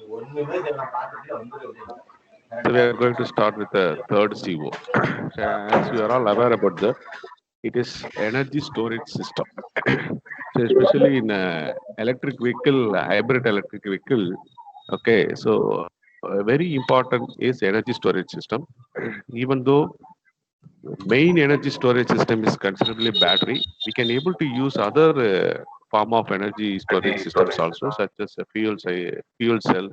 So we are going to start with the third CO. So as you are all aware about that, it is energy storage system. So especially in electric vehicle, hybrid electric vehicle. Okay, so very important is energy storage system. Even though main energy storage system is considerably battery, we can able to use other form of energy storage systems also, such as a fuel cell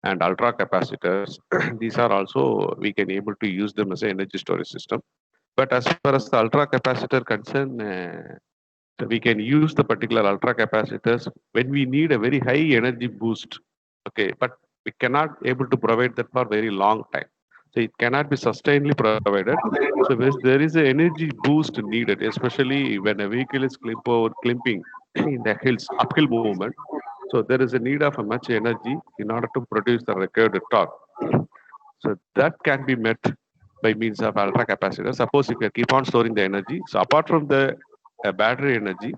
and ultra capacitors. These are also we can able to use them as an energy storage system. But as far as the ultra capacitor concern, so we can use the particular ultra capacitors when we need a very high energy boost. Okay, but we cannot able to provide that for very long time. So it cannot be sustainably provided. So there is an energy boost needed, especially when a vehicle is climping in the hills, uphill movement. So there is a need of a much energy in order to produce the required torque. So that can be met by means of ultra capacitor. Suppose if you keep on storing the energy, so apart from the battery energy,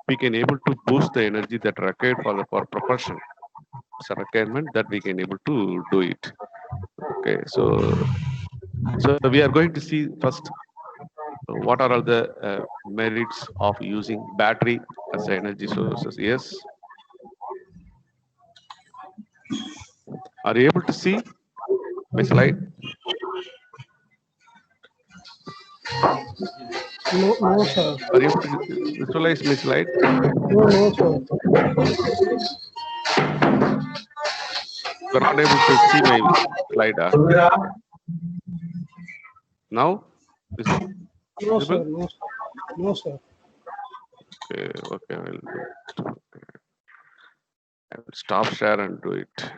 we can able to boost the energy that required for propulsion. It's a requirement that we can able to do it. Okay, so we are going to see first what are all the merits of using battery as energy sources. Yes, are you able to see my slide? No, no, sir. Are you able to visualize my slide? No, no, sir. You're not able to see my slide. Now visible? No, sir. No, sir. No, sir. Okay, okay, I will do it. I will stop share and do it.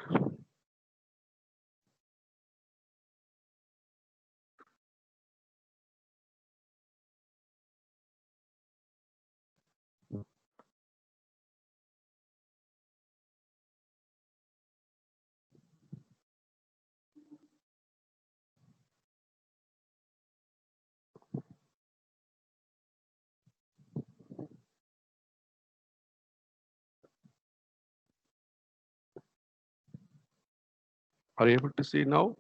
Are you able to see now?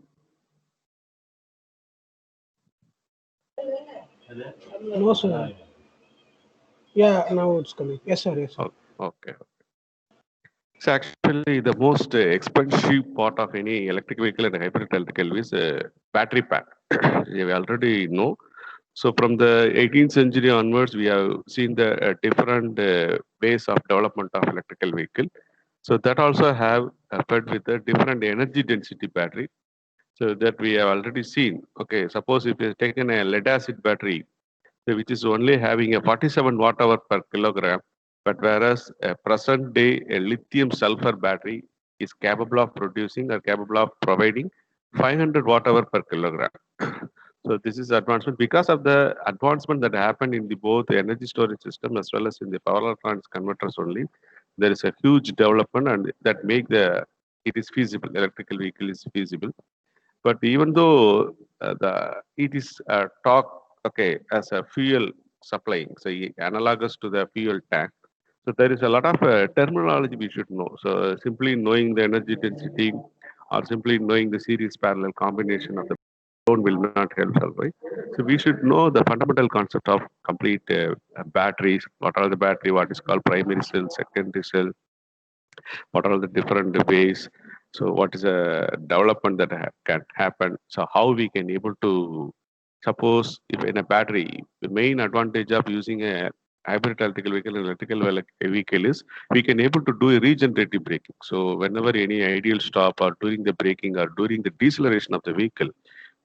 No, sir. Yeah, now it's coming. Yes, sir. Yes, sir. Okay. It's actually the most expensive part of any electric vehicle and hybrid electrical vehicle is battery pack. We already know. So from the 18th century onwards, we have seen the different ways of development of electrical vehicle. So that also have fed with a different energy density battery. So that we have already seen. Okay, suppose if you have taken a lead acid battery, which is only having a 47 watt hour per kilogram, but whereas a present day a lithium sulfur battery is capable of producing or capable of providing 500 watt hour per kilogram. So this is advancement because of the advancement that happened in the both energy storage system as well as in the power electronics converters only. There is a huge development and that make the it is feasible. Electrical vehicle is feasible. But even though the it is talk okay as a fuel supplying, so analogous to the fuel tank. So there is a lot of terminology we should know. So simply knowing the energy density or simply knowing the series parallel combination of the alone will not help solve, right? So we should know the fundamental concept of complete batteries. What are the battery? What is called primary cell, secondary cell, what are the different ways, so what is a development that can happen, so how we can able to suppose if in a battery the main advantage of using a hybrid electrical vehicle and vehicle is we can able to do a regenerative braking. So whenever any ideal stop or during the braking or during the deceleration of the vehicle,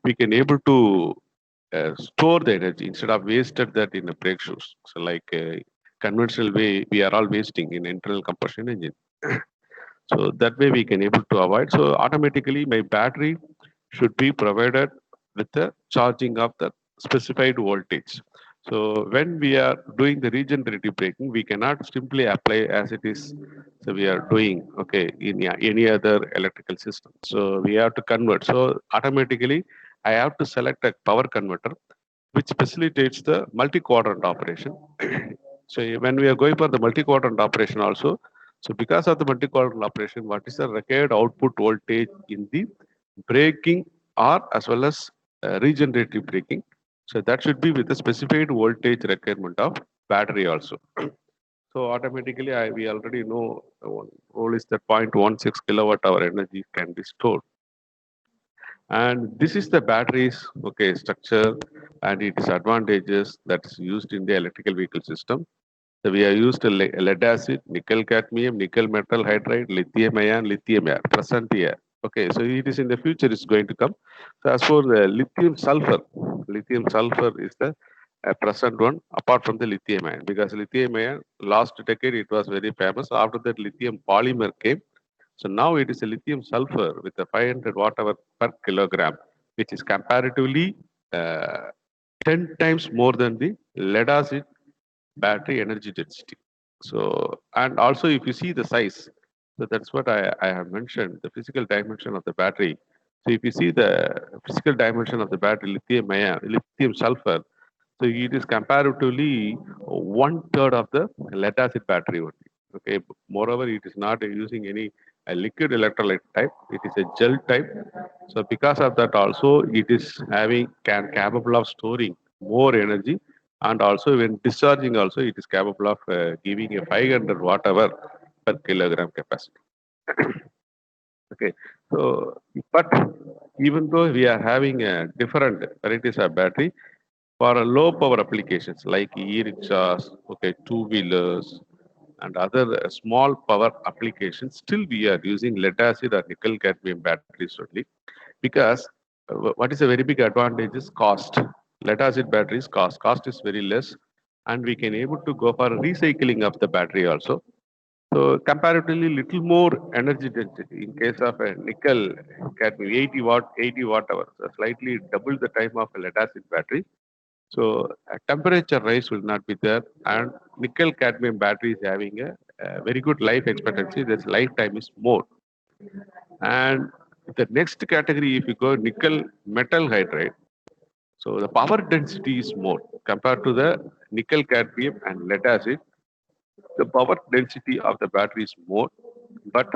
we can able to store the energy instead of wasted that in the brake shoes. So like conventional way we are all wasting in internal combustion engine. So that way we can able to avoid. So automatically my battery should be provided with the charging of the specified voltage. So when we are doing the regenerative braking, we cannot simply apply as it is. So we are doing okay in any other electrical system. So we have to convert. So automatically I have to select a power converter which facilitates the multi-quadrant operation. So when we are going for the multi-quadrant operation also, So because of the multi-coil operation, what is the required output voltage in the braking or as well as regenerative braking? So that should be with the specified voltage requirement of battery also. So automatically, we already know one rule is that 0.16 kilowatt hour energy can be stored. And this is the batteries, okay, structure and its advantages that's used in the electrical vehicle system. So we have used lead acid, nickel cadmium, nickel metal hydride, lithium ion, lithium air, present here. Okay, so it is in the future, it's going to come. So as for the lithium sulfur is the present one apart from the lithium ion, because lithium ion last decade it was very famous. After that, lithium polymer came. So now it is a lithium sulfur with a 500 watt hour per kilogram, which is comparatively uh, 10 times more than the lead acid battery energy density. So, and also if you see the size, so that's what I have mentioned, the physical dimension of the battery. So if you see the physical dimension of the battery, lithium ion, lithium sulfur, so it is comparatively one third of the lead acid battery only. Okay. Moreover, it is not using any liquid electrolyte type. It is a gel type. So because of that, also it is having capable of storing more energy, and also when discharging, also it is capable of giving a 500 watt hour per kilogram capacity. Okay. So, but even though we are having different varieties of battery, for low power applications like e-rickshaws, okay, two-wheelers, and other small power applications, still we are using lead acid or nickel cadmium batteries only, because what is a very big advantage is cost. Lead acid batteries cost is very less, and we can able to go for recycling of the battery also. So comparatively little more energy density in case of a nickel cadmium 80 watt hours, slightly double the time of a lead acid battery. So temperature rise will not be there, and nickel cadmium battery is having a very good life expectancy. This lifetime is more. And the next category, if you go nickel metal hydride, so the power density is more compared to the nickel cadmium and lead acid. The power density of the battery is more, but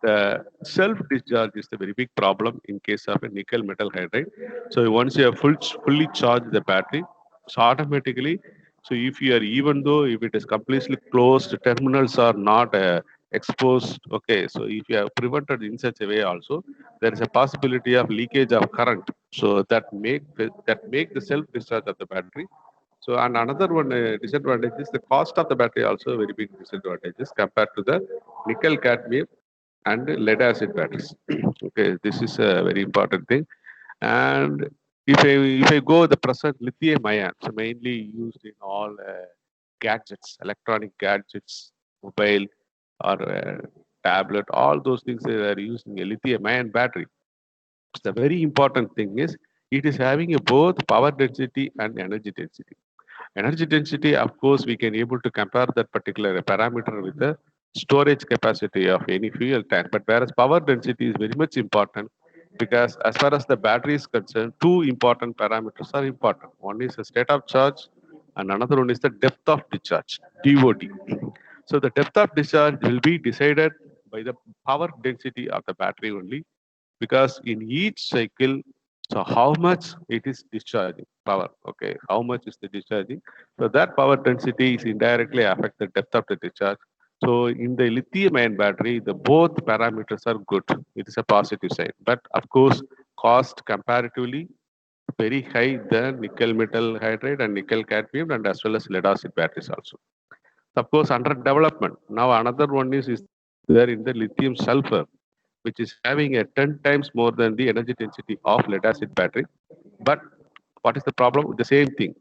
the self discharge is the very big problem in case of a nickel metal hydride. So once you have fully charged the battery, so automatically, so if you are, even though if it is completely closed, terminals are not exposed, okay, so if you have prevented in such a way also, there is a possibility of leakage of current. So that make the self discharge of the battery. So, and another one disadvantage is the cost of the battery, also very big disadvantages compared to the nickel cadmium and lead acid batteries. Okay, this is a very important thing. And if I go the present lithium ion, so mainly used in all gadgets, electronic gadgets, mobile or tablet, all those things they are using a lithium ion battery. The very important thing is it is having a both power density and energy density. Energy density, of course, we can able to compare that particular parameter with the storage capacity of any fuel tank. But whereas power density is very much important, because as far as the battery is concerned, two important parameters are important. One is the state of charge, and another one is the depth of discharge, DOD. So the depth of discharge will be decided by the power density of the battery only, because in each cycle, so how much it is discharging power, okay, how much is the discharging, so that power density is indirectly affect the depth of the discharge. So in the lithium ion battery, the both parameters are good, it is a positive side, but of course cost comparatively very high than nickel metal hydride and nickel cadmium, and as well as lead acid batteries also. Of course, under development. Now another one is there in the lithium sulfur, which is having a 10 times more than the energy density of lead acid battery. But what is the problem? The same thing.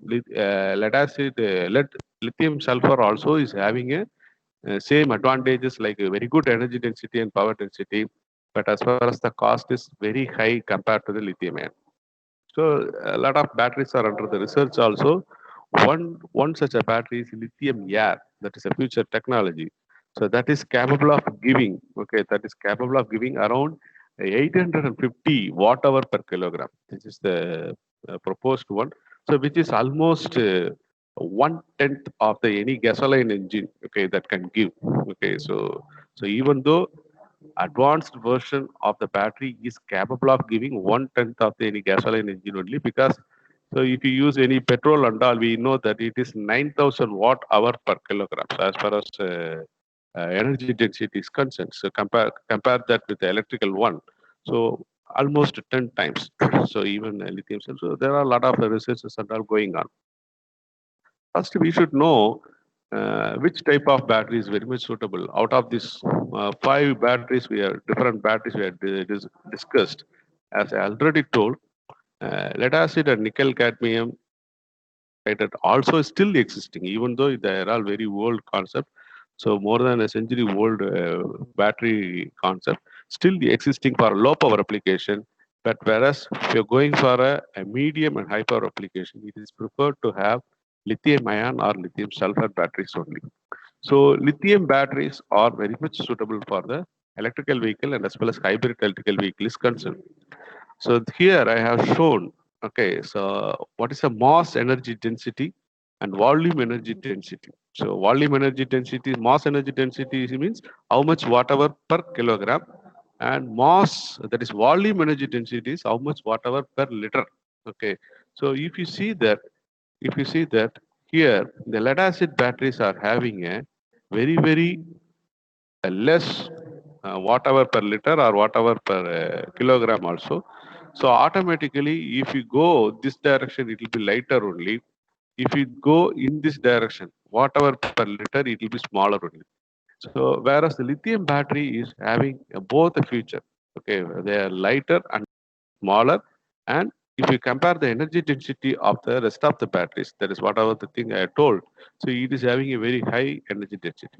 Lithium sulfur also is having a same advantages like a very good energy density and power density. But as far as the cost is very high compared to the lithium ion. So a lot of batteries are under the research also. One such a battery is lithium air. That is a future technology. So that is capable of giving. Okay, that is capable of giving around 850 watt hour per kilogram. This is the proposed one. So which is almost one tenth of the any gasoline engine. Okay, that can give. Okay, so So even though advanced version of the battery is capable of giving 1/10 of the any gasoline engine only, because so if you use any petrol and all, we know that it is 9,000 watt hour per kilogram. So as far as energy density is concerned, so compare that with the electrical one. So almost 10 times. So even lithium cell. So there are a lot of researches and all going on. First, we should know which type of battery is very much suitable. Out of these five batteries, we are different batteries we had discussed. As I already told, lead acid and nickel cadmium hydride also still existing, even though they are all very old concept. So more than a century old battery concept, still existing for low power application. But whereas if you're going for a medium and high power application, it is preferred to have lithium ion or lithium sulfur batteries only. So lithium batteries are very much suitable for the electrical vehicle and as well as hybrid electrical vehicle is concerned. So here I have shown, okay, so what is the mass energy density and volume energy density? So volume energy density, mass energy density means how much watt hour per kilogram, and mass, that is volume energy density, is how much watt hour per liter. Okay, so if you see that here the lead acid batteries are having a very less watt hour per liter or watt hour per kilogram also. So automatically, if you go this direction, it will be lighter only. If you go in this direction, watt hour per liter, it will be smaller only. So whereas the lithium battery is having both a feature. Okay, they are lighter and smaller, and if you compare the energy density of the rest of the batteries, that is whatever the thing I told. So it is having a very high energy density.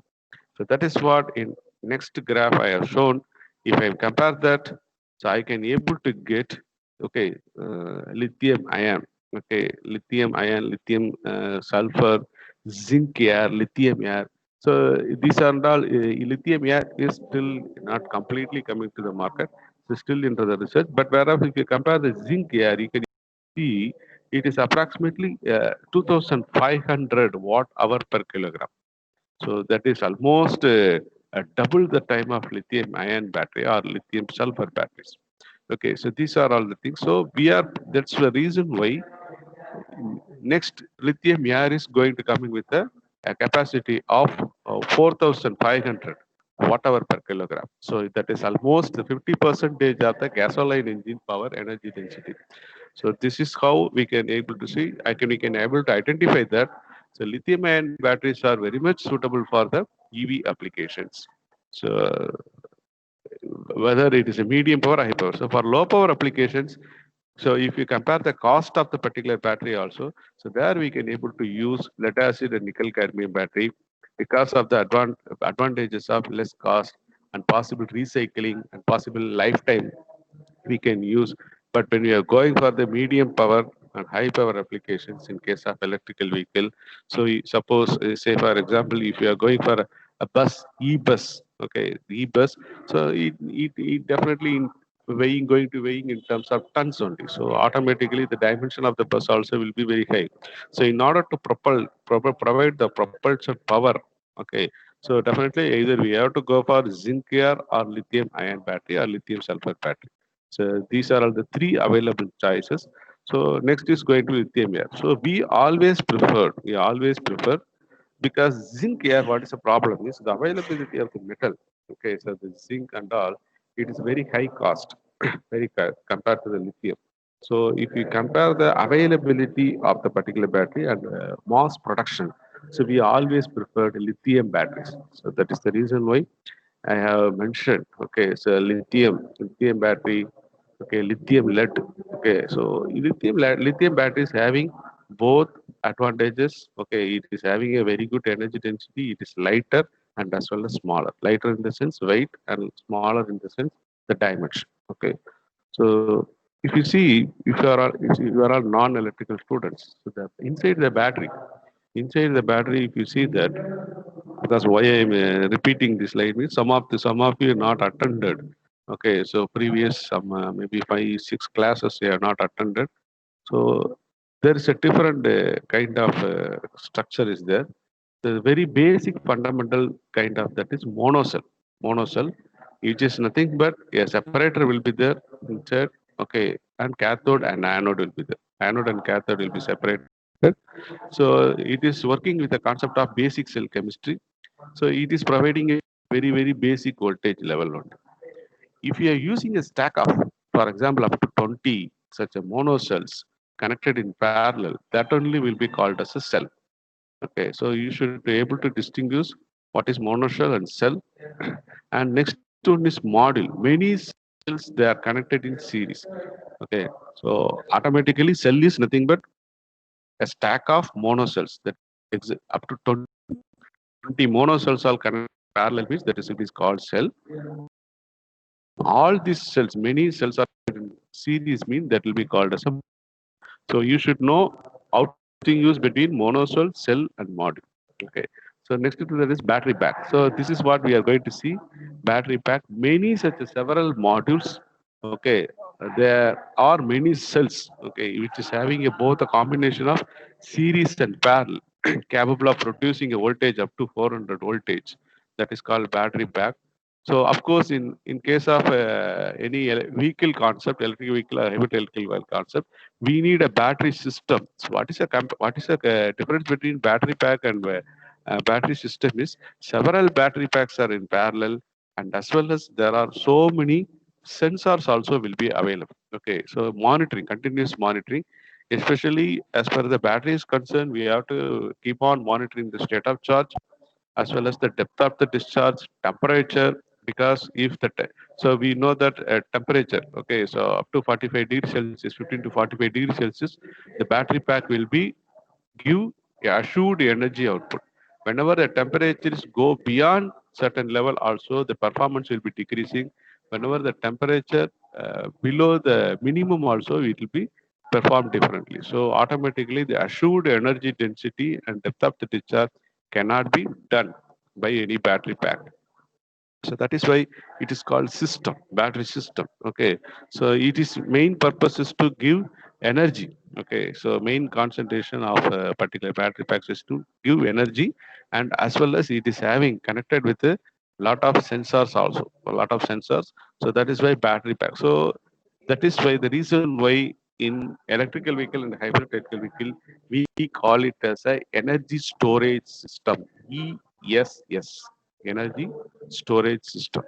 So that is what in next graph I have shown. If I compare that, so I can able to get, okay, lithium ion, okay, lithium ion, lithium sulfur, zinc air, lithium air. So these are all lithium air is still not completely coming to the market. So still into the research. But whereas if you compare the zinc air, you can see it is approximately 2,500 watt hour per kilogram. So that is almost double the time of lithium ion battery or lithium sulfur batteries. Okay, so these are all the things. So that's the reason why next lithium air is going to come in with a capacity of 4,500 watt hour per kilogram. So that is almost 50 percentage of the gasoline engine power energy density. So this is how we can able to see. We can able to identify that. So lithium ion batteries are very much suitable for the EV applications. So whether it is a medium power or high power. So for low power applications, so if you compare the cost of the particular battery also, so there we can able to use lead acid and nickel cadmium battery because of the advantages of less cost and possible recycling and possible lifetime we can use. But when we are going for the medium power and high power applications in case of electrical vehicle, so suppose, say for example, if you are going for a bus, e-bus, okay, e-bus, so it definitely going to weighing in terms of tons only. So automatically the dimension of the bus also will be very high. So in order to provide the propulsion power, okay, so definitely either we have to go for zinc air or lithium ion battery or lithium sulfur battery. So these are all the three available choices. So next is going to lithium air. So we always prefer, because zinc air, what is the problem is the availability of the metal. Okay, so the zinc and all, it is very high cost, compared to the lithium. So if you compare the availability of the particular battery and mass production, so we always preferred lithium batteries. So that is the reason why I have mentioned. Okay, so lithium battery, okay, lithium lead. Okay, so lithium battery is having both advantages. Okay, it is having a very good energy density. It is lighter and as well as smaller. Lighter in the sense weight and smaller in the sense the dimension. Okay, so if you see, if you are all non-electrical students, so that inside the battery, if you see that, that's why I'm repeating this slide. Means some of you not attended. Okay, so previous some maybe 5 6 classes they are not attended. So there is a different kind of structure is there. The very basic fundamental kind of that is monocell. mono cell, which is nothing but a separator will be there inside. Okay, and cathode and anode will be there. Anode and cathode will be separated. So it is working with the concept of basic cell chemistry. So it is providing a very basic voltage level only. If you are using a stack of, for example, up to 20 such a mono cells connected in parallel, that only will be called as a cell. Okay, so you should be able to distinguish what is mono cell and cell. And next one is module. Many cells they are connected in series. Okay, so automatically cell is nothing but a stack of mono cells that up to 20 mono cells are connected parallel means that is called cell. All these cells, many cells are in series mean that will be called as a. So you should know how to distinguish between mono cell, cell, and module. Okay. So next to that is battery pack. So this is what we are going to see. Battery pack. Many such several modules. Okay. There are many cells. Okay, which is having a, both a combination of series and parallel, capable of producing a voltage up to 400 voltage. That is called battery pack. So of course, in case of any vehicle concept, electric vehicle or heavy electrical vehicle concept, we need a battery system. So what is the difference between battery pack and battery system is several battery packs are in parallel, and as well as there are so many sensors also will be available. Okay, so monitoring, continuous monitoring, especially as far as the battery is concerned, we have to keep on monitoring the state of charge as well as the depth of the discharge, temperature, because if the so we know that temperature, okay, so up to 45 degrees Celsius, 15 to 45 degrees Celsius, the battery pack will be give a assured energy output. Whenever the temperatures go beyond certain level, also the performance will be decreasing. Whenever the temperature below the minimum, also it will be performed differently. So automatically, the assured energy density and depth of the discharge cannot be done by any battery pack. So that is why it is called system, battery system. Okay, so it is main purpose is to give energy. Okay, so main concentration of a particular battery packs is to give energy, and as well as it is having connected with a lot of sensors also, a lot of sensors. So that is why battery pack. So that is why the reason why in electrical vehicle and hybrid electrical vehicle we call it as a energy storage system, ESS, energy storage system.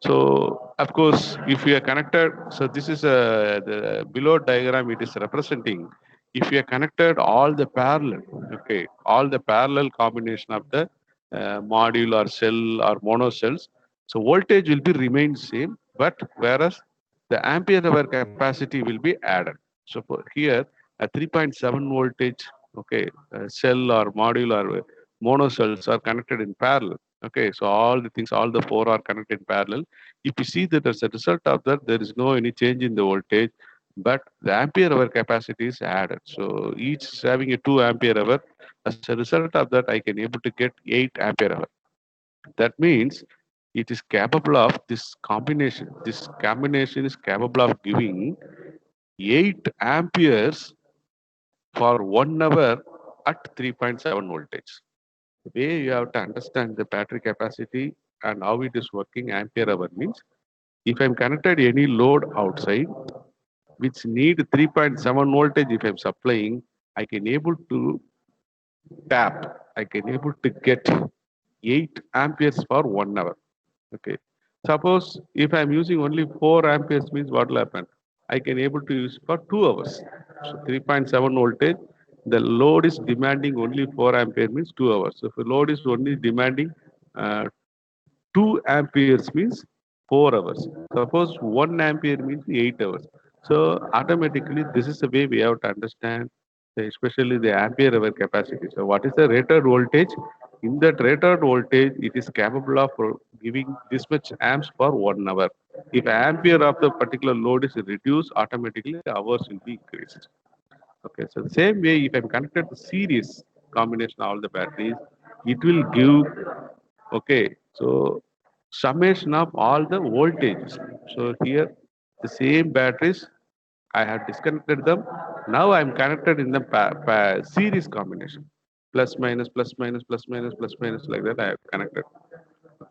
So of course, if we are connected, so this is the below diagram. It is representing if we are connected all the parallel, okay, all the parallel combination of the module or cell or mono cells. So voltage will be remain same, but whereas the ampere hour capacity will be added. So for here, a 3.7 voltage, okay, cell or module or mono cells are connected in parallel. Okay, so all the things, all the four are connected in parallel. If you see that as a result of that, there is no any change in the voltage, but the ampere hour capacity is added. So each is having a 2 ampere hour. As a result of that, I can able to get 8 ampere hour. That means it is capable of this combination. This combination is capable of giving 8 amperes for 1 hour at 3.7 voltage. The way you have to understand the battery capacity and how it is working ampere hour means if I'm connected any load outside which need 3.7 voltage if I'm supplying, I can able to tap, I can able to get 8 amperes for 1 hour. Okay. Suppose if I'm using only 4 amperes means what will happen? I can able to use for 2 hours. So 3.7 voltage, the load is demanding only 4 ampere means 2 hours. So if the load is only demanding 2 amperes means 4 hours. Suppose 1 ampere means 8 hours. So automatically, this is the way we have to understand, especially the ampere hour capacity. So what is the rated voltage? In that rated voltage, it is capable of giving this much amps for 1 hour. If ampere of the particular load is reduced, automatically the hours will be increased. Okay, so the same way, if I'm connected to series combination of all the batteries, it will give. Okay, so summation of all the voltages. So here, the same batteries, I have disconnected them. Now I'm connected in the series combination. Plus minus, plus minus, plus minus, plus minus, like that I have connected.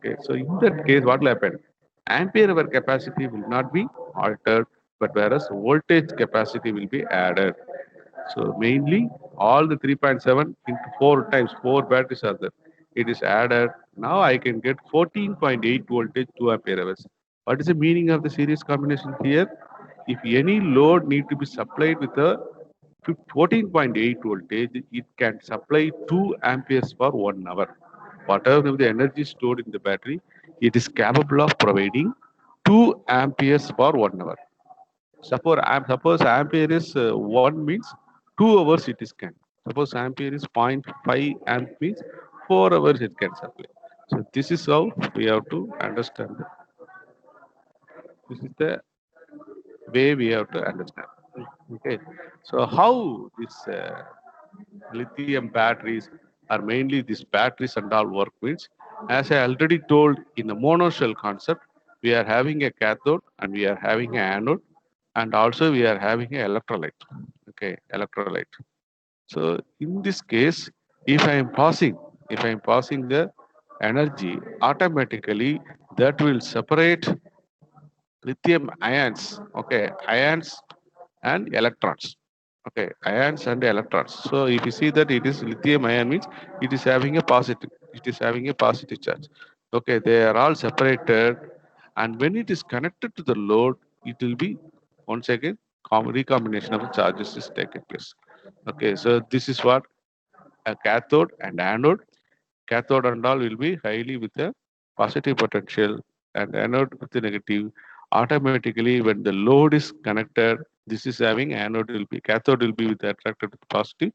Okay, so in that case, what will happen? Ampere hour capacity will not be altered, but whereas voltage capacity will be added. So mainly all the 3.7 into 4 times 4 batteries are there. It is added. Now I can get 14.8 voltage 2 ampere hours. What is the meaning of the series combination here? If any load need to be supplied with a 14.8 voltage, it can supply 2 amperes for 1 hour. Whatever the energy stored in the battery, it is capable of providing 2 amperes for 1 hour. Suppose ampere is 1 means 2 hours it is can. Suppose ampere is zero point 0.5 amp means 4 hours it can supply. So this is how we have to understand. This is the way we have to understand. Okay. So how this lithium batteries are mainly these batteries and all work means, as I already told in the monoshell concept, we are having a cathode and we are having an anode and also we are having an electrolyte. Okay, electrolyte. So in this case, if I am passing the energy, automatically that will separate lithium ions. Okay, ions and electrons. Okay, ions and electrons. So if you see that it is lithium ion means it is having a positive. It is having a positive charge. Okay, they are all separated, and when it is connected to the load, it will be once again recombination of the charges is taking place. Okay, so this is what a cathode and anode. Cathode and all will be highly with a positive potential and anode with the negative. Automatically, when the load is connected, this is having anode will be cathode will be with attracted to the positive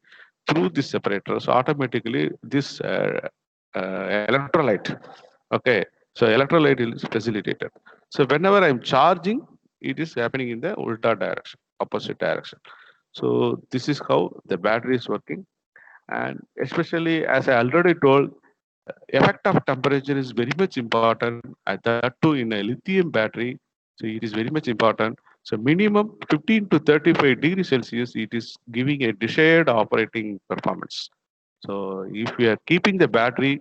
through this separator. So automatically, this electrolyte, okay, so electrolyte is facilitated. So whenever I'm charging, it is happening in the ulta direction, opposite direction. So this is how the battery is working, and especially as I already told, effect of temperature is very much important, and that too in a lithium battery. So it is very much important. So minimum 15 to 35 degrees Celsius, it is giving a desired operating performance. So if we are keeping the battery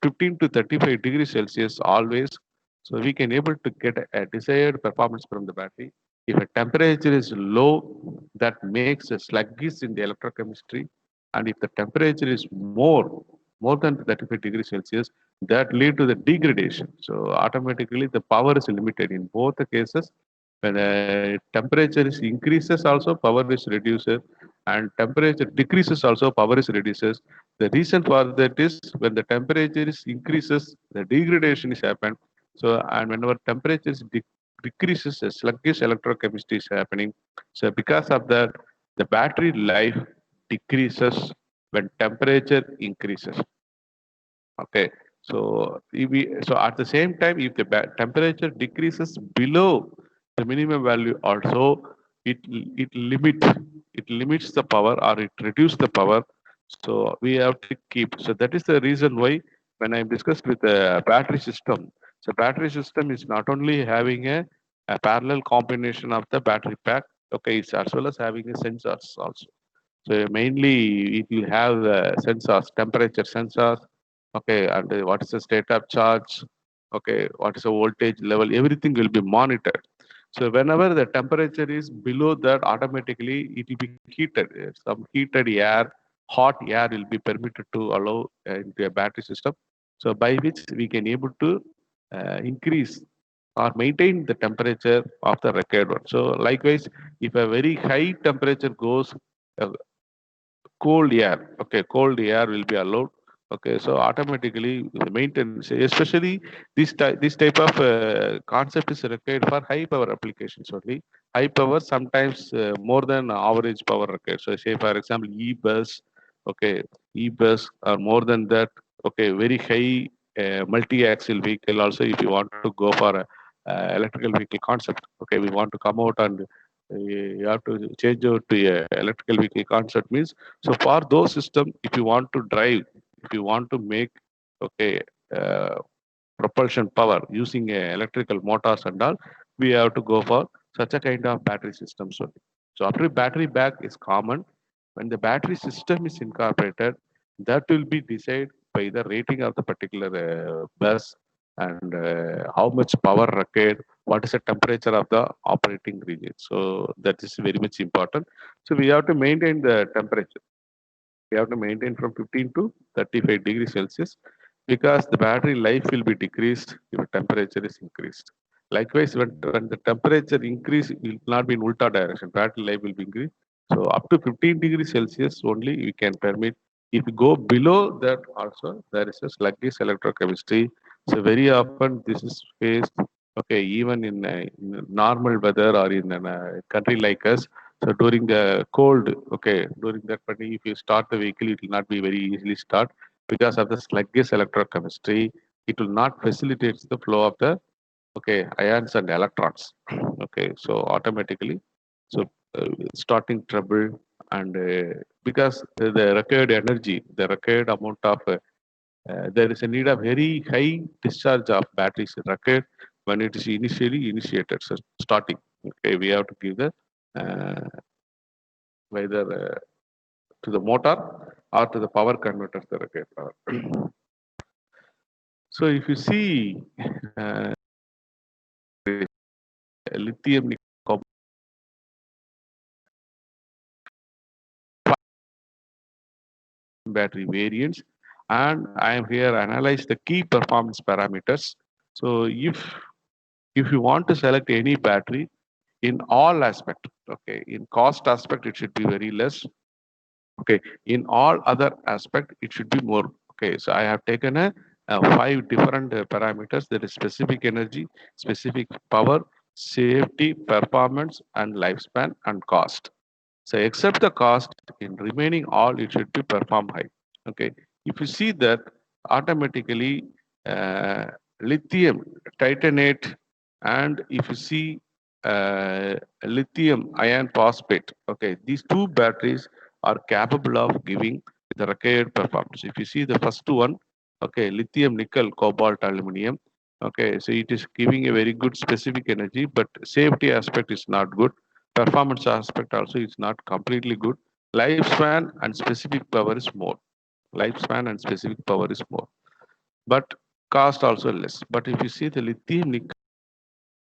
15 to 35 degrees Celsius always, so we can able to get a desired performance from the battery. If a temperature is low, that makes a sluggish in the electrochemistry, and if the temperature is more than 35 degrees Celsius, that lead to the degradation. So automatically the power is limited in both the cases. When the temperature is increases, also power is reduced, and temperature decreases, also power is reduces. The reason for that is when the temperature is increases, the degradation is happened. So and whenever temperature is decreases, a sluggish electrochemistry is happening. So because of that, the battery life decreases when temperature increases. Okay. So so at the same time, if the temperature decreases below the minimum value, also it it limits it limits the power or it reduces the power. So we have to keep. So that is the reason why when I discussed with the battery system, so battery system is not only having a parallel combination of the battery pack. Okay, it's as well as having a sensors also. So mainly it will have sensors, temperature sensors, okay, and what is the state of charge, okay, what is the voltage level, everything will be monitored. So whenever the temperature is below that, automatically it will be heated. Some heated air, hot air will be permitted to allow into a battery system. So by which we can able to increase or maintain the temperature of the required one. So likewise, if a very high temperature goes, uh, cold air, okay, cold air will be allowed. Okay, so automatically the maintenance, especially this type of concept is required for high power applications only. High power sometimes more than average power required. So say for example e-bus, okay, e-bus or more than that, okay, very high multi-axle vehicle also. If you want to go for a electrical vehicle concept, okay, we want to come out and you have to change out to a electrical vehicle concept means. So for those system, if you want to drive, if you want to make, okay, uh, propulsion power using electrical motors and all, we have to go for such a kind of battery systems only. So after battery back is common, when the battery system is incorporated, that will be decided by the rating of the particular bus. and how much power required, what is the temperature of the operating region. So that is very much important. So we have to maintain the temperature. We have to maintain from 15 to 35 degrees Celsius because the battery life will be decreased if temperature is increased. Likewise, when the temperature increase, it will not be in ulta direction. Battery life will be increased. So up to 15 degrees Celsius only we can permit. If you go below that also, there is a sluggish electrochemistry. So very often this is faced, okay, even in normal weather or in a country like us. So during the cold, okay, during that point, if you start the vehicle, it will not be very easily start because of the sluggish electrochemistry. It will not facilitate the flow of the, okay, ions and electrons. Okay, so automatically, so starting trouble, and because the required energy, the required amount of there is a need of very high discharge of batteries required when it is initially initiated. So starting, okay, we have to give the uh, whether to the motor or to the power converters the required power. So if you see uh, lithium nickel battery variants, and I am here analyze the key performance parameters. So if you want to select any battery in all aspect, okay, in cost aspect it should be very less. Okay, in all other aspect it should be more. Okay, so I have taken five different parameters, that is specific energy, specific power, safety, performance, and lifespan and cost. So except the cost, in remaining all it should be perform high. Okay, if you see that automatically uh, lithium titanate, and if you see lithium iron phosphate, okay, these two batteries are capable of giving the required performance. If you see the first one, okay, lithium nickel cobalt aluminum, okay, so it is giving a very good specific energy, but safety aspect is not good. Performance aspect also is not completely good. Lifespan and specific power is more. Lifespan and specific power is more, but cost also less. But if you see the lithium nickel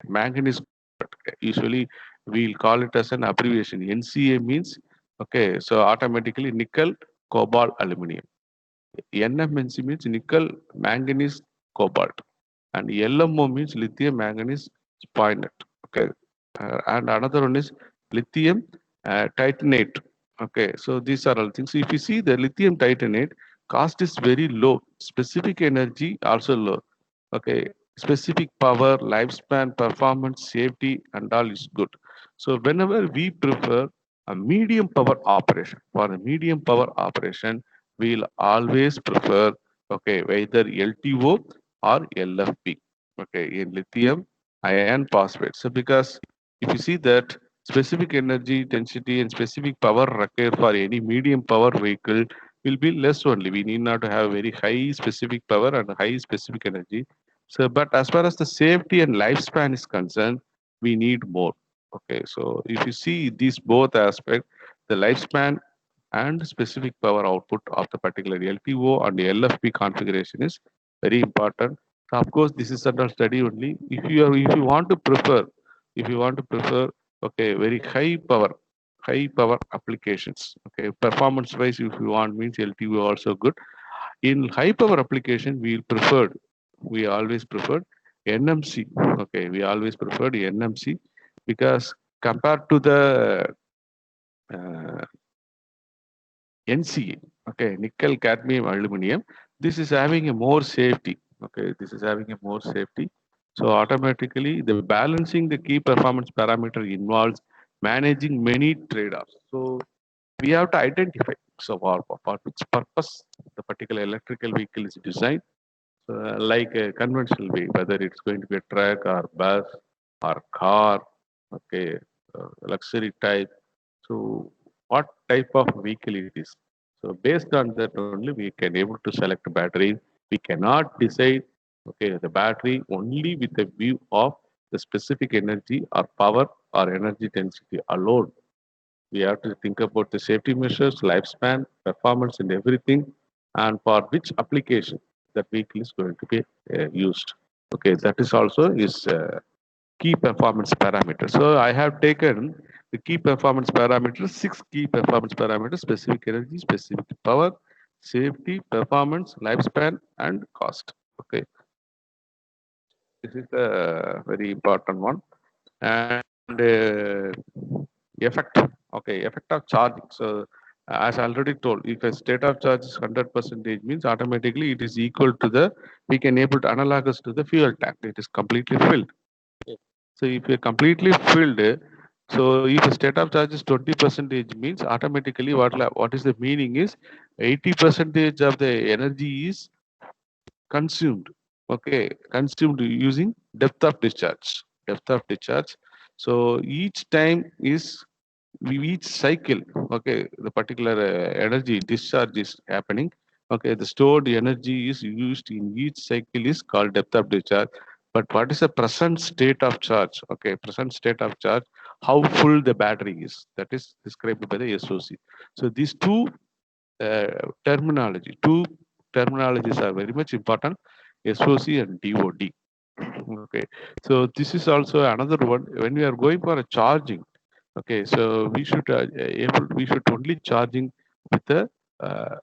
manganese, usually we'll call it as an abbreviation. NCA means, okay, so automatically nickel, cobalt, aluminum. NMNC means nickel, manganese, cobalt, and LMO means lithium manganese spoinate. Okay, and another one is lithium titanate. Okay, so these are all things. So if you see the lithium titanate, cost is very low. Specific energy also low. Okay, specific power, lifespan, performance, safety, and all is good. So whenever we prefer a medium power operation, for a medium power operation, we'll always prefer, okay, either LTO or LFP, okay, in lithium iron phosphate. So because if you see that specific energy density and specific power required for any medium power vehicle will be less only. We need not to have very high specific power and high specific energy. So, but as far as the safety and lifespan is concerned, we need more. Okay, so if you see these both aspects, the lifespan and specific power output of the particular LTO and LFP configuration is very important. So of course, this is under study only. If you want to prefer, if you want to prefer, okay, very high power applications. Okay, performance wise, if you want means LTO also good. In high power application, we always preferred NMC. Okay, we always preferred NMC because compared to the uh, NCA, okay, nickel, cadmium, aluminum, this is having a more safety. Okay, this is having a more safety. So automatically, the balancing the key performance parameter involves managing many trade-offs. So we have to identify. So for which purpose the particular electrical vehicle is designed. So, like a conventional way, whether it's going to be a truck or bus or car, okay, luxury type. So what type of vehicle it is. So based on that only we can able to select battery. We cannot decide, okay, the battery only with a view of the specific energy or power or energy density alone. We have to think about the safety measures, lifespan, performance, and everything, and for which application that vehicle is going to be used. Okay, that is also is key performance parameters. So I have taken the key performance parameters, 6 key performance parameters: specific energy, specific power, safety, performance, lifespan, and cost. Okay, this is a very important one. And effect. Okay, effect of charging. So as I already told, if a state of charge is 100% means automatically it is equal to the, we can able to analogous to the fuel tank. It is completely filled. So if you're completely filled, so if the state of charge is 20 percentage means automatically what is the meaning is 80 percentage of the energy is consumed. Okay, consumed using depth of discharge. Depth of discharge. So each time is each cycle. Okay, the particular energy discharge is happening. Okay, the stored energy is used in each cycle is called depth of discharge. But what is the present state of charge? Okay, present state of charge, how full the battery is. That is described by the SOC. So these two terminologies are very much important: SOC and DOD. Okay, so this is also another one. When we are going for a charging, okay, so we should only charging with the uh,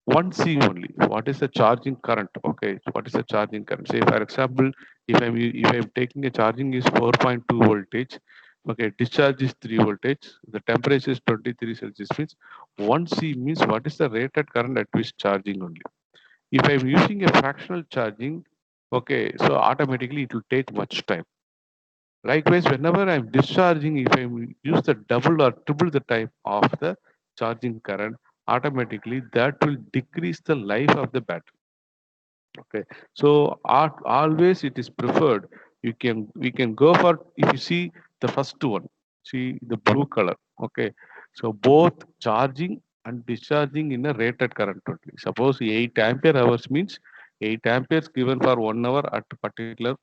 one C only. What is the charging current? Okay, so what is the charging current? Say for example, if I'm taking a charging is 4.2 voltage, okay, discharge is 3 voltage, the temperature is 23 Celsius means 1 C means what is the rated current at which charging only. If I'm using a fractional charging, okay, so automatically it will take much time. Likewise, whenever I'm discharging, if I use the double or triple the time of the charging current, automatically that will decrease the life of the battery. Okay, so always it is preferred. We can go for, if you see the first one, see the blue color. Okay, so both charging and discharging in a rated current only. Suppose 8 ampere hours means 8 amperes given for 1 hour at particular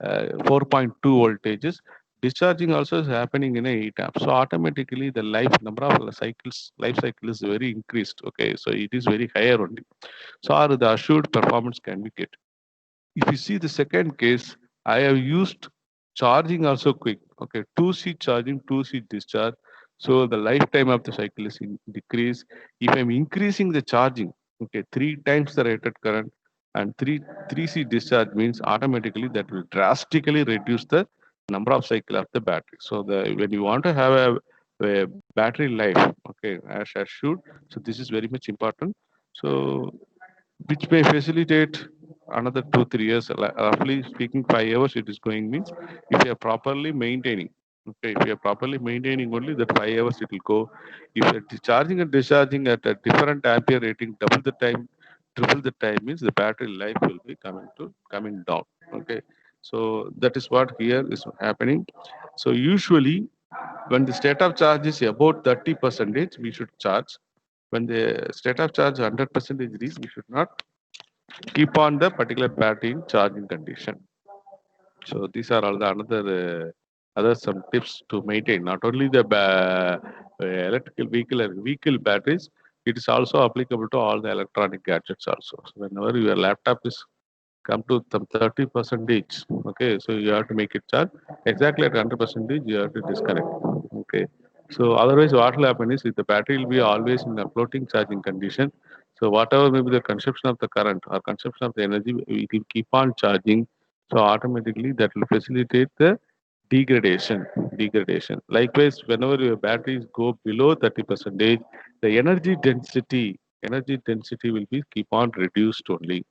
4.2 voltages. Discharging also is happening in a 8 amps. So automatically the number of life cycle is very increased. Okay, so it is very higher only. So or the assured performance can be get. If you see the second case, I have used charging also quick. Okay, 2C charging, 2C discharge. So the lifetime of the cycle is decrease. If I'm increasing the charging, okay, 3 times the rated current and 3C discharge means automatically that will drastically reduce the number of cycle of the battery. So the when you want to have a battery life, okay, as should. So this is very much important. So which may facilitate another 2 3 years, roughly speaking 5 hours it is going means if you are properly maintaining. Okay, if you are properly maintaining only that 5 hours it will go. If you are charging and discharging at a different ampere rating, double the time, triple the time means the battery life will be coming down. Okay, so that is what here is happening. So usually when the state of charge is about 30 percentage we should charge. When the state of charge 100 percentage is, we should not keep on the particular battery in charging condition. So these are all the another other some tips to maintain not only the electrical vehicle batteries. It is also applicable to all the electronic gadgets also. So whenever your laptop is come to some 30 percentage, okay, so you have to make it charge exactly at 100 percentage. You have to disconnect. Okay, so otherwise what will happen is if the battery will be always in a floating charging condition. So whatever may be the consumption of the current or consumption of the energy, it will keep on charging. So automatically that will facilitate the degradation. Degradation. Likewise, whenever your batteries go below 30 percentage, the energy density will be keep on reduced only.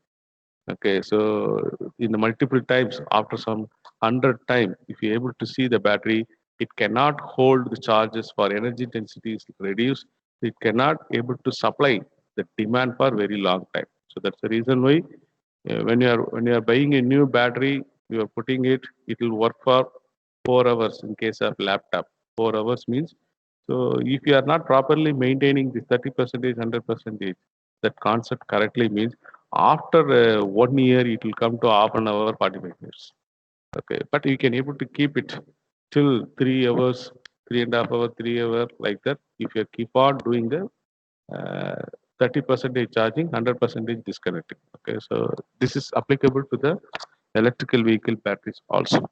Okay, so in the multiple times after some 100 time, if you're able to see the battery, it cannot hold the charges for energy density is reduced. It cannot able to supply the demand for very long time. So that's the reason why when you are buying a new battery, you are putting it. It will work for 4 hours in case of laptop. 4 hours means, so if you are not properly maintaining the 30 percentage, 100 percentage, that concept correctly means after 1 year it will come to half an hour, 45 minutes. Okay, but you can able to keep it till 3 hours, 3.5 hour, 3 hour like that. If you keep on doing the 30 percentage charging, 100 percentage disconnecting. Okay, so this is applicable to the electrical vehicle batteries also.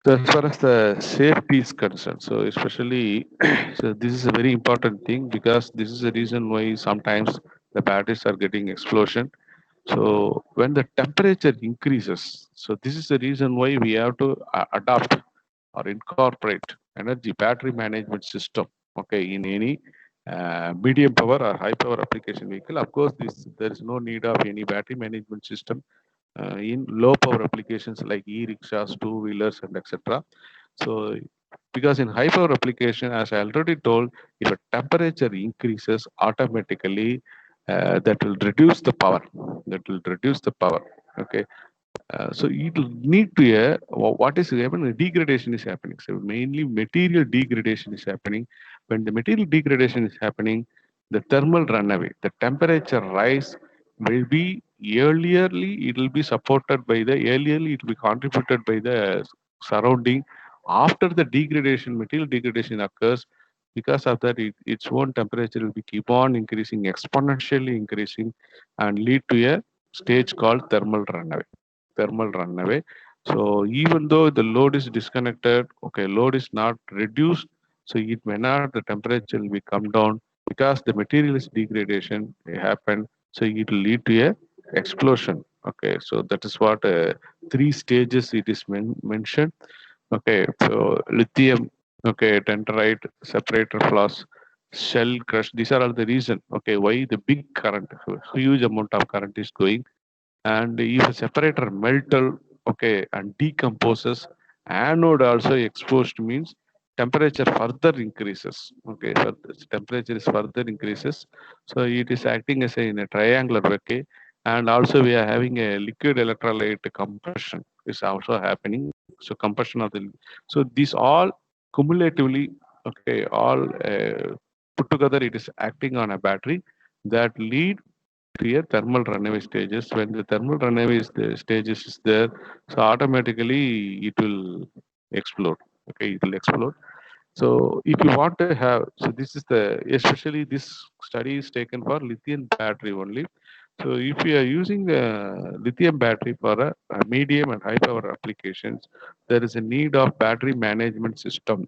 So as far as the safety is concerned, so especially, so this is a very important thing because this is the reason why sometimes the batteries are getting explosion. So when the temperature increases, so this is the reason why we have to adopt or incorporate energy battery management system. Okay, in any medium power or high power application vehicle, of course, this there is no need of any battery management system in low power applications like e-rickshaws, two-wheelers, and etc. So, because in high power application, as I already told, if a temperature increases automatically, that will reduce the power. That will reduce the power. Okay, so it will need to what is happening? Degradation is happening. So mainly material degradation is happening. When the material degradation is happening, the thermal runaway, the temperature rise will be earlierly. It will be supported by the earlierly. It will be contributed by the surrounding. After the degradation, material degradation occurs. Because of that, its own temperature will be keep on increasing, exponentially increasing, and lead to a stage called thermal runaway. So even though the load is disconnected, okay, load is not reduced, so it may not, the temperature will be come down because the material is degradation happen. So it will lead to a explosion. Okay, so that is what three stages it is mentioned. Okay, so lithium, okay, dendrite, separator flaws, shell crush. These are all the reason. Okay, why the big current, huge amount of current is going, and if a separator melted, okay, and decomposes, anode also exposed means temperature further increases. Okay, so temperature is further increases, so it is acting as in a triangular way. And also we are having a liquid electrolyte compression is also happening. So compression of the, so these all cumulatively, okay, all put together, it is acting on a battery that lead clear thermal runaway stages. When the thermal runaway stages is there, so automatically it will explode. Okay, it will explode. So if you want to have, so this is the, especially this study is taken for lithium battery only. So if you are using a lithium battery for a medium and high power applications, there is a need of battery management system.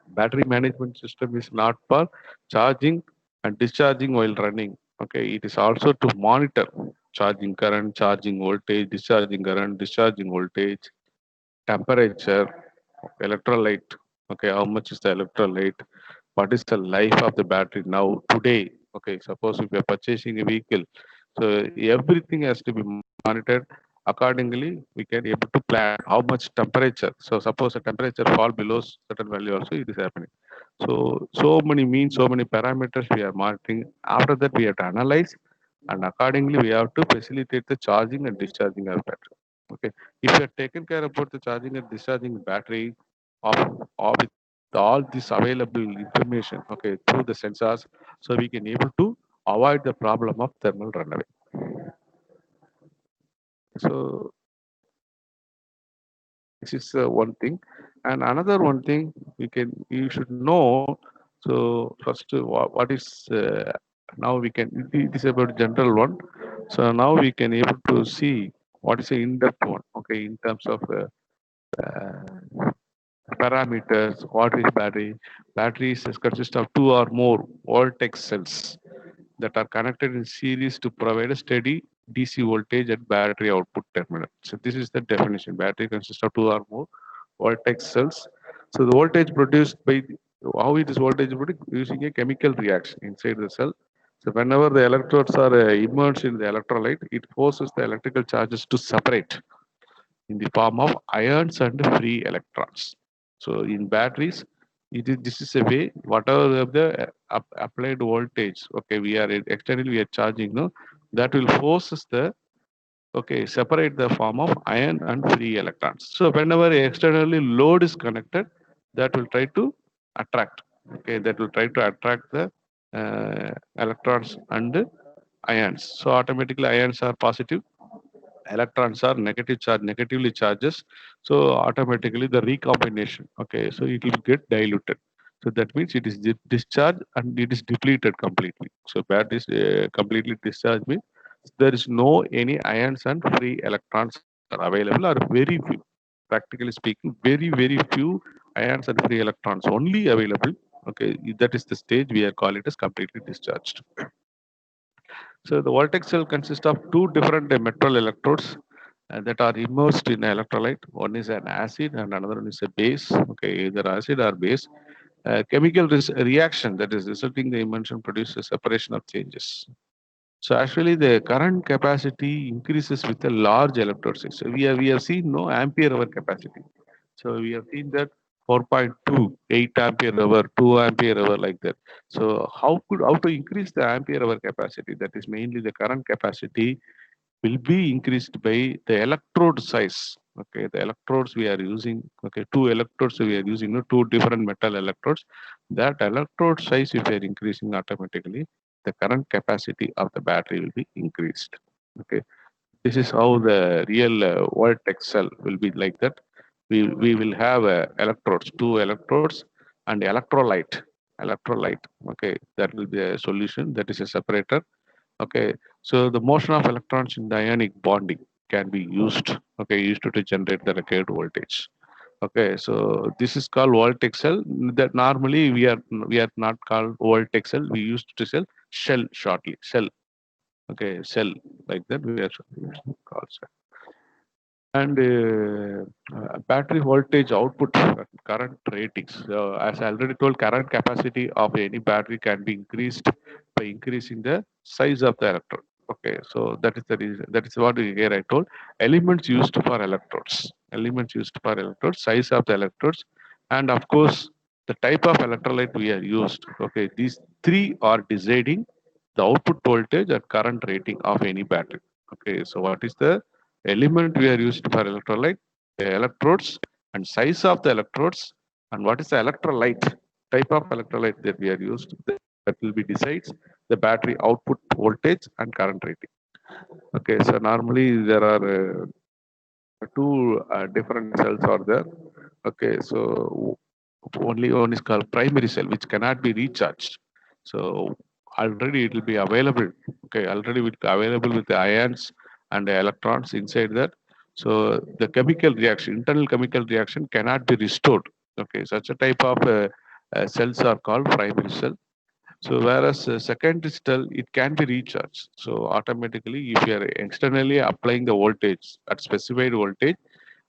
Battery management system is not for charging and discharging while running. Okay, it is also to monitor charging current, charging voltage, discharging current, discharging voltage, temperature, electrolyte. Okay, how much is the electrolyte? What is the life of the battery now today? Okay, suppose if you are purchasing a vehicle, so everything has to be monitored accordingly. We can able to plan how much temperature. So suppose a temperature fall below certain value, also it is happening. So many means, so many parameters we are monitoring. After that, we have to analyze, and accordingly we have to facilitate the charging and discharging of battery. Okay, if you are taken care about the charging and discharging battery of with all this available information, okay, through the sensors, so we can able to avoid the problem of thermal runaway. So this is one thing, and another one thing you should know. So first, what is now we can, it is about general one. So now we can able to see what is the in-depth one. Okay, in terms of parameters, what is battery? Batteries consist of two or more voltaic cells that are connected in series to provide a steady DC voltage at battery output terminal. So this is the definition. Battery consists of two or more voltaic cells. So the voltage produced by how it is voltage produced using a chemical reaction inside the cell. So whenever the electrodes are immersed in the electrolyte, it forces the electrical charges to separate in the form of ions and free electrons. So in batteries, this is a way, whatever of the applied voltage, okay, we are externally we are charging, no, that will force us the, okay, separate the form of ion and free electrons. So whenever externally load is connected, that will try to attract, okay, that will try to attract the electrons and ions. So automatically ions are positive, electrons are negative charge, negatively charges. So automatically the recombination, okay, so it will get diluted. So that means it is discharged and it is depleted completely. So battery is completely discharged means there is no any ions and free electrons are available, or very few. Practically speaking, very few ions and free electrons only available. Okay, that is the stage we are call it as completely discharged. So the voltaic cell consists of two different metal electrodes that are immersed in electrolyte. One is an acid and another one is a base. Okay, either acid or base. Chemical reaction that is resulting the immersion produces separation of changes. So actually the current capacity increases with a large electrode size. So we have seen no ampere hour capacity. So we have seen that 4.2, 8 ampere hour, 2 ampere hour like that. So how to increase the ampere hour capacity? That is mainly the current capacity will be increased by the electrode size. Okay, the electrodes we are using, okay, two electrodes we are using, no, two different metal electrodes. That electrode size, if we are increasing automatically, the current capacity of the battery will be increased. Okay, this is how the real Voltec cell will be like that. We will have electrodes, two electrodes, and electrolyte. Okay, that will be a solution. That is a separator. Okay, so the motion of electrons in the ionic bonding can be used. Okay, used to generate the required voltage. Okay, so this is called Voltec cell. That normally we are not called Voltec cell. We used to sell shell shortly. Cell. Okay, cell like that. We are called cell. And battery voltage output current ratings. So as I already told, current capacity of any battery can be increased by increasing the size of the electrode. Okay, so that is the reason. That is what here I told. Elements used for electrodes. Elements used for electrodes. Size of the electrodes, and of course the type of electrolyte we are used. Okay, these three are deciding the output voltage and current rating of any battery. Okay, so what is the element we are used for electrolyte, the electrodes, and size of the electrodes, and what is the electrolyte, type of electrolyte that we are used, that will be decides the battery output voltage and current rating. Okay, so normally there are two different cells are there. Okay, so only one is called primary cell, which cannot be recharged. So already it will be available. Okay, already it will be available with the ions and the electrons inside that. So the chemical reaction, internal chemical reaction cannot be restored. Okay, such a type of cells are called primary cell. So whereas secondary cell, it can be recharged. So automatically, if you are externally applying the voltage at specified voltage,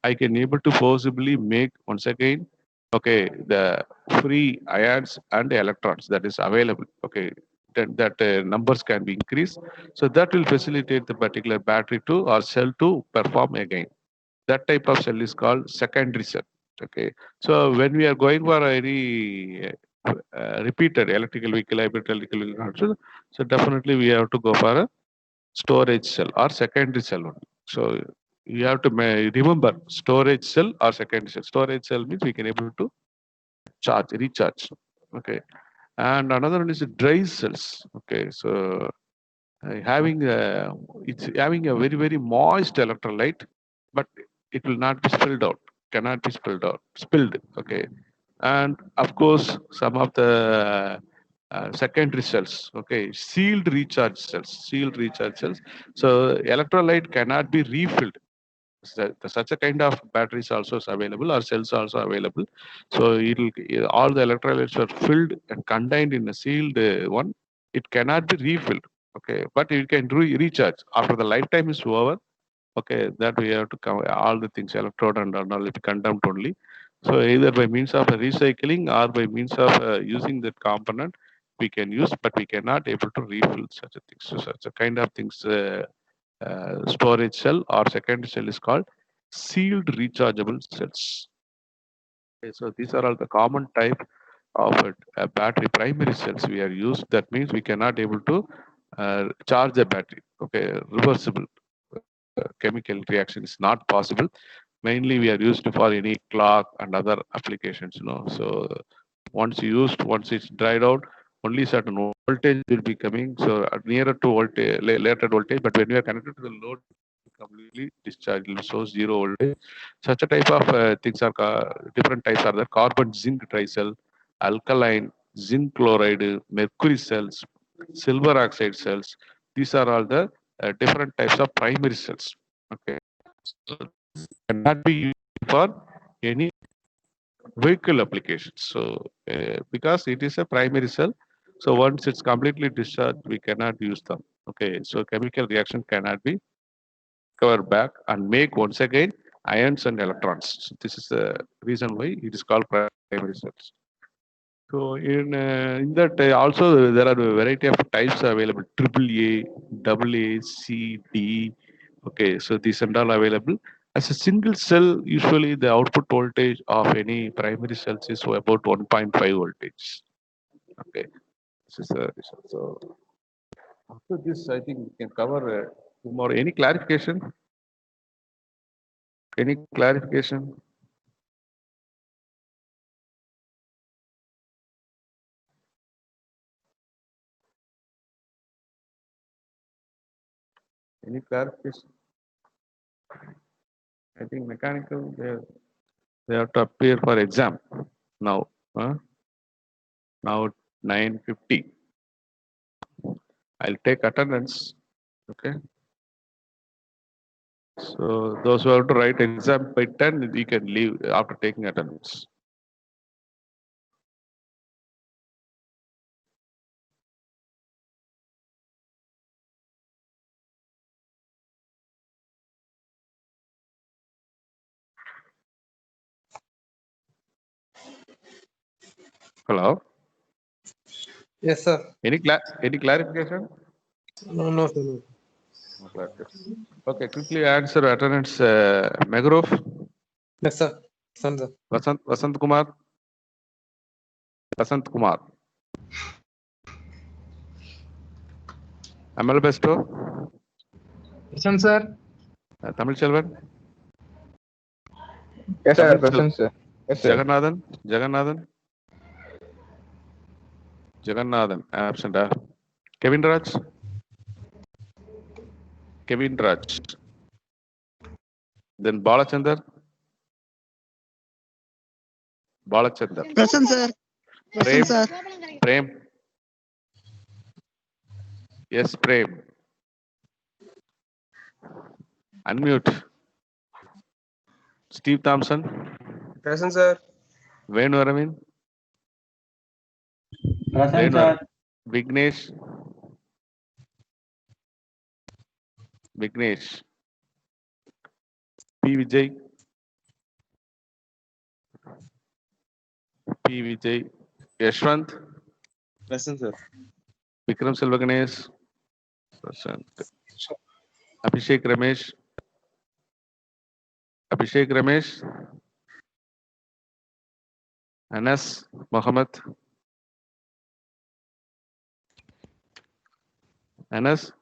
I can able to forcibly make once again, okay, the free ions and electrons that is available. Okay, then that numbers can be increased. So that will facilitate the particular battery to or cell to perform again. That type of cell is called secondary cell. Okay, so when we are going for any repeated electrical vehicle, hybrid electrical vehicle, so definitely we have to go for a storage cell or secondary cell only. So you have to remember storage cell or secondary cell. Storage cell means we can able to recharge. Okay, and another one is dry cells. Okay, so having it's having a very moist electrolyte, but it will not be spilled out, cannot be spilled. Okay, and of course some of the secondary cells, okay, sealed recharge cells. So electrolyte cannot be refilled. Such a kind of batteries also is available or cells also available. So it'll all the electrolytes are filled and contained in a sealed one. It cannot be refilled. Okay, but you can recharge after the lifetime is over. Okay, that we have to cover all the things, electrode and all will be condemned only. So either by means of recycling or by means of using that component, we can use, but we cannot able to refill such a thing. So such a kind of things, storage cell or secondary cell is called sealed rechargeable cells. Okay, so these are all the common type of battery primary cells we are used. That means we cannot able to charge a battery. Okay, reversible chemical reaction is not possible. Mainly we are used for any clock and other applications. So once it's dried out, only certain voltage will be coming. So nearer to voltage, later voltage. But when we are connected to the load, completely discharged, it will show zero voltage. Such a type of things are different types are the carbon zinc tricell, alkaline, zinc chloride, mercury cells, silver oxide cells. These are all the different types of primary cells. Okay, so cannot be used for any vehicle applications. So because it is a primary cell, so once it's completely discharged, we cannot use them. Okay, so chemical reaction cannot be covered back and make once again ions and electrons. So this is the reason why it is called primary cells. So in that also there are a variety of types available: triple A, double A, C, D. Okay, so these and all available. As a single cell, usually the output voltage of any primary cells is about 1.5 voltage. Okay, this is the result. So after this, I think we can cover two more. Any clarification? Any clarification? Any clarification? I think mechanical they have to appear for exam now. Now 9:50. I'll take attendance. Okay. So those who have to write exam by 10, you can leave after taking attendance. Hello. Yes, sir. Any clarification? No, sir. No. No clarification. Okay, quickly answer attendance. Megrov, Yes, sir. Sir. Vasant Kumar, Vasant Kumar. Amal Besto, Present, sir. Tamil Selvan, Yes, sir. Tamil Present, sir. Yes, sir. Jagannathan, absent. Kevin Raj, then Balachandar, Present, sir. Prem, Present, sir. Prem, yes, Prem, unmute. Steve Thompson, Present, sir. Venu Aravind, Present, sir. Vignesh, P. Vijay, Yashwant, Present, sir. Vikram Silvaganesh, present. Abhishek Ramesh, Anas Mohammed, Anas,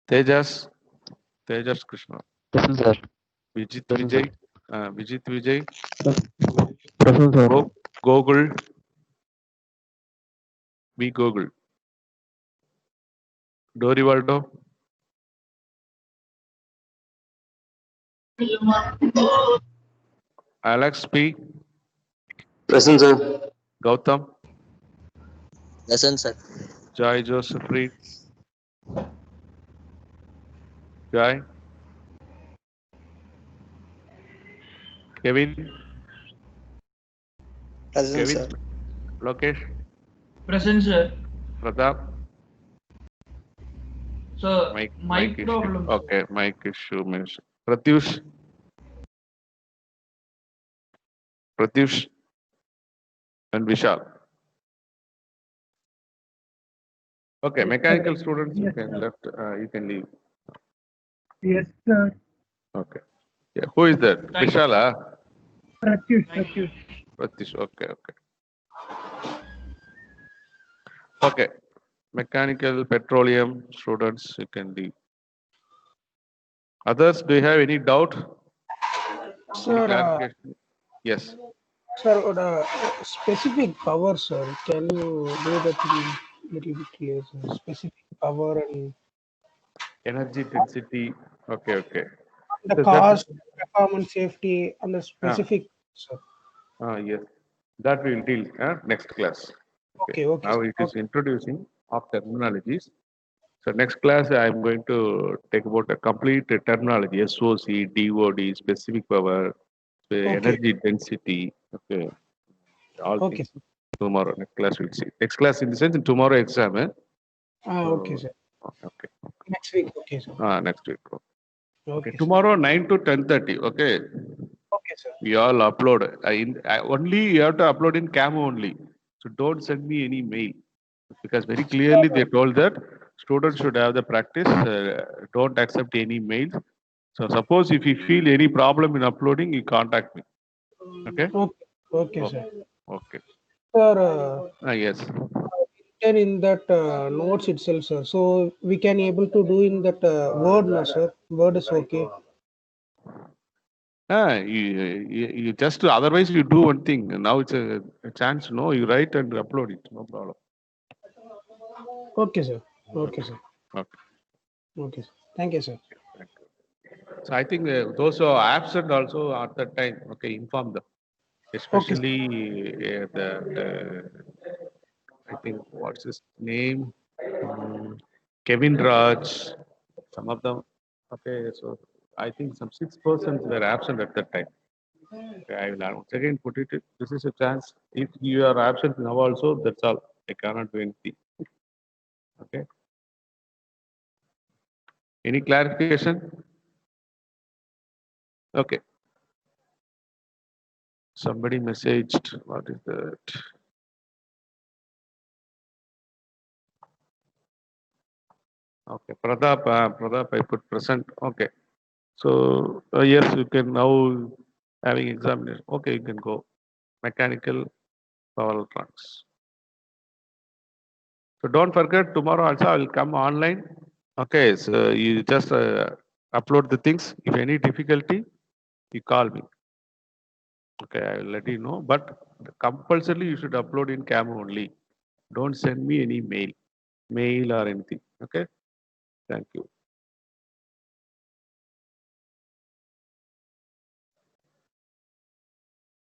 Tejas Krishna, Present, sir. Vijit Present, Vijay, Present, sir. Gogul, V. Gogul, Dorivaldo, Alex P. Present, sir. Gautam, Present, sir. Joy Joseph Reed, Joy, Kevin, Present, sir. Lokesh, Present, sir. Pratap, So, mic mic issue. problem. sir. Okay, mic issue means Pratyush, and Vishal. Okay, mechanical students, you can left. You can leave. Yes, sir. Okay. Yeah. Who is that? Thank you. Vishala. Pratyush. Pratish. Okay. Okay. Mechanical, petroleum students, you can leave. Others, do you have any doubt? Any Sir, clarification? Yes. sir, the specific power, sir. Can you do that in little bit clear, sir? Specific power and Energy density. Okay. the So cost, performance, safety, and the Ah. specific, sir. Yes. That we will deal next class. Okay, Now sir. it is introducing. of terminologies. So next class, I'm going to take about a complete terminology, SOC, DOD, specific power, energy density. Okay, all Okay, things. sir. Tomorrow, next class we'll see. Next class in the sense, tomorrow exam. Okay, sir. Okay. Next week. Okay, sir. Next week. Okay. Okay, sir. Tomorrow 9 to 10:30. Okay. Okay, sir. We all upload. Only you have to upload in Camo only. So don't send me any mail because very clearly they told that students should have the practice. Don't accept any mails. So suppose if you feel any problem in uploading, you contact me. Okay. Okay, okay, sir. Okay. Sir, Yes. written in that notes itself, sir. So we can able to do in that Word, no, sir. Word is okay. You just otherwise you do one thing. Now it's a chance. No, you write and upload it. No problem. Okay, sir. Okay, sir. Okay. Okay, sir. Thank you, sir. Thank you. So I think those who are absent also at that time. Okay, inform them. Especially I think what's his name, Kevin Raj. Some of them. Okay, so I think some 6% were absent at that time. Okay, I will once again put it. This is a chance. If you are absent now also, that's all. I cannot do anything. Okay. Any clarification? Okay. Somebody messaged. What is that? Okay, Pradap, I put present. Okay. So yes, you can now having examination. Okay, you can go. Mechanical power electronics. So don't forget tomorrow also I will come online. Okay, so you just upload the things. If any difficulty, you call me. Okay, I will let you know. But compulsorily you should upload in Camo only. Don't send me any mail or anything. Okay. Thank you.